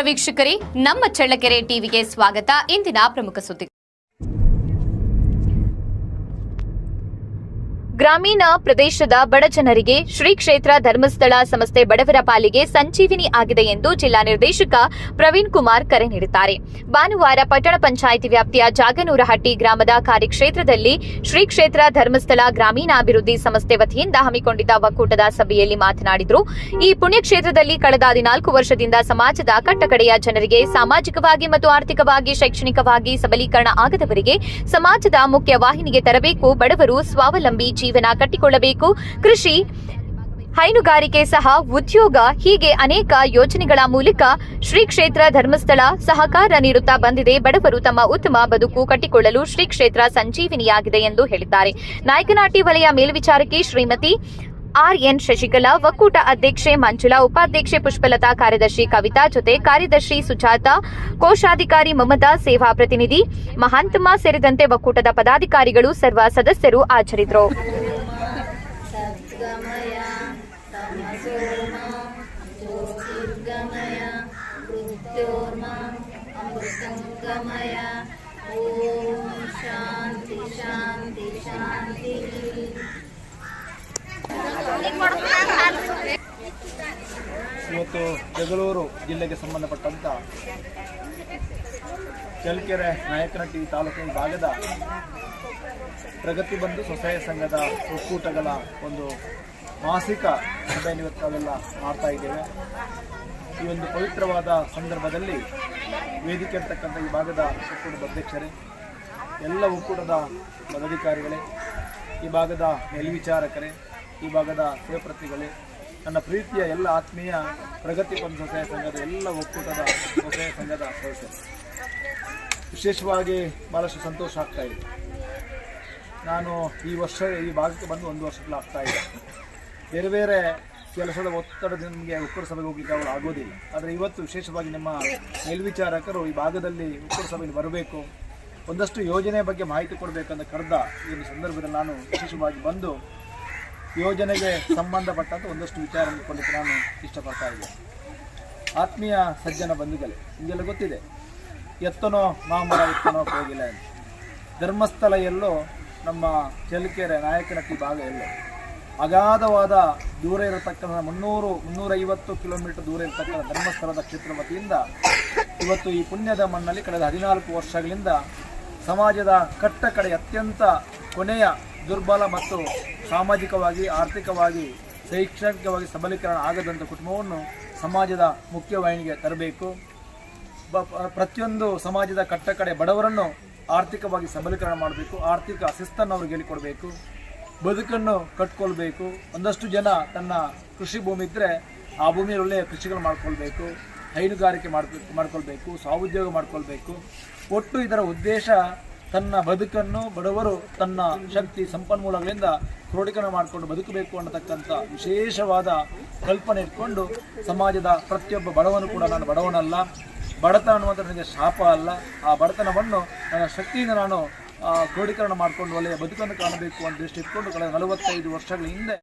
ವೀಕ್ಷಕರೇ, ನಮ್ಮ ಚಳ್ಳಕೆರೆ ಟಿವಿಗೆ ಸ್ವಾಗತ. ಇಂದಿನ ಪ್ರಮುಖ ಸುದ್ದಿ. ಗ್ರಾಮೀಣ ಪ್ರದೇಶದ ಬಡ ಜನರಿಗೆ ಶ್ರೀ ಕ್ಷೇತ್ರ ಧರ್ಮಸ್ಥಳ ಸಂಸ್ಥೆ ಬಡವರ ಪಾಲಿಗೆ ಸಂಜೀವಿನಿ ಆಗಿದೆ ಎಂದು ಜಿಲ್ಲಾ ನಿರ್ದೇಶಕ ಪ್ರವೀಣ್ ಕುಮಾರ್ ಕರೆ ನೀಡಿದ್ದಾರೆ. ಭಾನುವಾರ ಪಟ್ಟಣ ಪಂಚಾಯಿತಿ ವ್ಯಾಪ್ತಿಯ ಜಾಗನೂರಹಟ್ಟಿ ಗ್ರಾಮದ ಕಾರ್ಯಕ್ಷೇತ್ರದಲ್ಲಿ ಶ್ರೀ ಕ್ಷೇತ್ರ ಧರ್ಮಸ್ಥಳ ಗ್ರಾಮೀಣಾಭಿವೃದ್ಧಿ ಸಂಸ್ಥೆ ವತಿಯಿಂದ ಹಮ್ಮಿಕೊಂಡಿದ್ದ ಒಕ್ಕೂಟದ ಸಭೆಯಲ್ಲಿ ಮಾತನಾಡಿದರು. ಈ ಪುಣ್ಯಕ್ಷೇತ್ರದಲ್ಲಿ ಕಳೆದ 14 ವರ್ಷದಿಂದ ಸಮಾಜದ ಕಟ್ಟಕಡೆಯ ಜನರಿಗೆ ಸಾಮಾಜಿಕವಾಗಿ ಮತ್ತು ಆರ್ಥಿಕವಾಗಿ ಶೈಕ್ಷಣಿಕವಾಗಿ ಸಬಲೀಕರಣ ಆಗದವರಿಗೆ ಸಮಾಜದ ಮುಖ್ಯ ವಾಹಿನಿಗೆ ತರಬೇಕು. ಬಡವರು ಸ್ವಾವಲಂಬಿ ಜೀವನ ಕಟ್ಟಿಕೊಳ್ಳಬೇಕು. ಕೃಷಿ, ಹೈನುಗಾರಿಕೆ ಸಹ ಉದ್ಯೋಗ, ಹೀಗೆ ಅನೇಕ ಯೋಜನೆಗಳ ಮೂಲಕ ಶ್ರೀ ಕ್ಷೇತ್ರ ಧರ್ಮಸ್ಥಳ ಸಹಕಾರ ನೀಡುತ್ತಾ ಬಂದಿದೆ. ಬಡವರು ತಮ್ಮ ಉತ್ತಮ ಬದುಕು ಕಟ್ಟಿಕೊಳ್ಳಲು ಶ್ರೀ ಕ್ಷೇತ್ರ ಸಂಜೀವಿನಿಯಾಗಿದೆ ಎಂದು ಹೇಳಿದ್ದಾರೆ. ನಾಯಕನಹಟ್ಟಿ ವಲಯ ಮೇಲ್ವಿಚಾರಕಿ ಶ್ರೀಮತಿ ಆರ್ಎನ್ ಶಶಿಕಲಾ, ಒಕ್ಕೂಟ ಅಧ್ಯಕ್ಷೆ ಮಂಜುಳಾ, ಉಪಾಧ್ಯಕ್ಷೆ ಪುಷ್ಪಲತಾ, ಕಾರ್ಯದರ್ಶಿ ಕವಿತಾ, ಜೊತೆ ಕಾರ್ಯದರ್ಶಿ ಸುಜಾತ, ಕೋಶಾಧಿಕಾರಿ ಮಮತಾ, ಸೇವಾ ಪ್ರತಿನಿಧಿ ಮಹಾಂತಮ್ಮ ಸೇರಿದಂತೆ ಒಕ್ಕೂಟದ ಪದಾಧಿಕಾರಿಗಳು, ಸರ್ವ ಸದಸ್ಯರು ಹಾಜರಿದ್ದರು. ಇವತ್ತು ಜಗಳೂರು ಜಿಲ್ಲೆಗೆ ಸಂಬಂಧಪಟ್ಟಂತ ಚಳ್ಳಕೆರೆ ನಾಯಕನಹಟ್ಟಿ ತಾಲೂಕಿನ ಭಾಗದ ಪ್ರಗತಿ ಬಂಧು ಸ್ವಸಹಾಯ ಸಂಘದ ಒಕ್ಕೂಟಗಳ ಒಂದು ಮಾಸಿಕ ಸಭೆಯನ್ನು ಇವತ್ತು ನಾವೆಲ್ಲ ಮಾಡ್ತಾ ಇದ್ದೇವೆ. ಈ ಒಂದು ಪವಿತ್ರವಾದ ಸಂದರ್ಭದಲ್ಲಿ ವೇದಿಕೆ ಇರ್ತಕ್ಕಂಥ ಈ ಭಾಗದ ಒಕ್ಕೂಟದ ಅಧ್ಯಕ್ಷರೇ, ಎಲ್ಲ ಒಕ್ಕೂಟದ ಪದಾಧಿಕಾರಿಗಳೇ, ಈ ಭಾಗದ ಮೇಲ್ವಿಚಾರಕರೇ, ಈ ಭಾಗದ ಸೇವಪ್ರತಿಗಳೇ, ನನ್ನ ಪ್ರೀತಿಯ ಎಲ್ಲ ಆತ್ಮೀಯ ಪ್ರಗತಿ ಬಂಧು ಸ್ವಸಹಾಯ ಸಂಘದ ಎಲ್ಲ ಒಕ್ಕೂಟದ ಸ್ವಸಹಾಯ ಸಂಘದ ಸದಸ್ಯರು, ವಿಶೇಷವಾಗಿ ಭಾಳಷ್ಟು ಸಂತೋಷ ಆಗ್ತಾ ಇದೆ. ನಾನು ಈ ವರ್ಷ ಈ ಭಾಗಕ್ಕೆ ಬಂದು 1 ವರ್ಷಗಳಾಗ್ತಾ ಇದೆ. ಬೇರೆ ಬೇರೆ ಕೆಲಸದ ಒತ್ತಡದಿಂದ ನಮಗೆ ಒಕ್ಕೂಟ ಸಭೆಗೆ ಹೋಗ್ಲಿಕ್ಕೆ ಅವರು ಆಗೋದಿಲ್ಲ. ಆದರೆ ಇವತ್ತು ವಿಶೇಷವಾಗಿ ನಿಮ್ಮ ಮೇಲ್ವಿಚಾರಕರು ಈ ಭಾಗದಲ್ಲಿ ಒಕ್ಕೂಟ ಸಭೆಗೆ ಬರಬೇಕು, ಒಂದಷ್ಟು ಯೋಜನೆ ಬಗ್ಗೆ ಮಾಹಿತಿ ಕೊಡಬೇಕಂತ ಕರೆದ ಈ ಒಂದು ಸಂದರ್ಭದಲ್ಲಿ ನಾನು ವಿಶೇಷವಾಗಿ ಬಂದು ಯೋಜನೆಗೆ ಸಂಬಂಧಪಟ್ಟಂಥ ಒಂದಷ್ಟು ವಿಚಾರ ಕೊಡಲಿಕ್ಕೆ ನಾನು ಇಷ್ಟಪಡ್ತಾ ಇದ್ದೆ. ಆತ್ಮೀಯ ಸಜ್ಜನ ಬಂಧುಗಳೇ, ನಿಮಗೆಲ್ಲ ಗೊತ್ತಿದೆ, ಎತ್ತನೋ ಮಾಮರ ಎತ್ತನೋ ಹೋಗಿಲ್ಲ ಅಂತ. ಧರ್ಮಸ್ಥಳ ಎಲ್ಲೋ ನಮ್ಮ ಚಳ್ಳಕೆರೆ ನಾಯಕನಹಟ್ಟಿ ಭಾಗ ಎಲ್ಲೋ ಅಗಾಧವಾದ ದೂರ ಇರತಕ್ಕಂಥ 350 ಕಿಲೋಮೀಟರ್ ದೂರ ಇರತಕ್ಕಂಥ ಧರ್ಮಸ್ಥಳದ ಕ್ಷೇತ್ರ ವತಿಯಿಂದ ಇವತ್ತು ಈ ಪುಣ್ಯದ ಮಣ್ಣಲ್ಲಿ ಕಳೆದ 14 ವರ್ಷಗಳಿಂದ ಸಮಾಜದ ಕಟ್ಟ ಕಡೆ ಅತ್ಯಂತ ಕೊನೆಯ ದುರ್ಬಲ ಮತ್ತು ಸಾಮಾಜಿಕವಾಗಿ, ಆರ್ಥಿಕವಾಗಿ, ಶೈಕ್ಷಣಿಕವಾಗಿ ಸಬಲೀಕರಣ ಆಗದಂಥ ಕುಟುಂಬವನ್ನು ಸಮಾಜದ ಮುಖ್ಯವಾಹಿನಿಗೆ ತರಬೇಕು. ಪ್ರತಿಯೊಂದು ಸಮಾಜದ ಕಟ್ಟ ಕಡೆ ಬಡವರನ್ನು ಆರ್ಥಿಕವಾಗಿ ಸಬಲೀಕರಣ ಮಾಡಬೇಕು. ಆರ್ಥಿಕ ಶಿಸ್ತನ್ನು ಅವ್ರಿಗೆ ಹೇಳಿಕೊಡಬೇಕು. ಬದುಕನ್ನು ಕಟ್ಕೊಳ್ಬೇಕು. ಒಂದಷ್ಟು ಜನ ತನ್ನ ಕೃಷಿ ಭೂಮಿ ಇದ್ದರೆ ಆ ಭೂಮಿಯಲ್ಲಿ ಒಳ್ಳೆಯ ಕೃಷಿಗಳು ಮಾಡ್ಕೊಳ್ಬೇಕು, ಹೈನುಗಾರಿಕೆ ಮಾಡ್ಕೊಳ್ಬೇಕು, ಸ್ವಾಉದ್ಯೋಗ ಮಾಡ್ಕೊಳ್ಬೇಕು. ಒಟ್ಟು ಇದರ ಉದ್ದೇಶ ತನ್ನ ಬದುಕನ್ನು ಬಡವರು ತನ್ನ ಶಕ್ತಿ ಸಂಪನ್ಮೂಲಗಳಿಂದ ಕ್ರೋಢೀಕರಣ ಮಾಡಿಕೊಂಡು ಬದುಕಬೇಕು ಅನ್ನತಕ್ಕಂಥ ವಿಶೇಷವಾದ ಕಲ್ಪನೆ ಇಟ್ಕೊಂಡು ಸಮಾಜದ ಪ್ರತಿಯೊಬ್ಬ ಬಡವನು ಕೂಡ ನಾನು ಬಡವನಲ್ಲ, ಬಡತನ ಅನ್ನುವಂಥ ನನಗೆ ಶಾಪ ಅಲ್ಲ, ಆ ಬಡತನವನ್ನು ನನ್ನ ಶಕ್ತಿಯಿಂದ ನಾನು ಕ್ರೋಢೀಕರಣ ಮಾಡಿಕೊಂಡು ಒಳ್ಳೆಯ ಬದುಕನ್ನು ಕಾಣಬೇಕು ಅಂತ ದೃಷ್ಟಿ ಇಟ್ಕೊಂಡು ಕಳೆದ 45 ವರ್ಷಗಳ ಹಿಂದೆ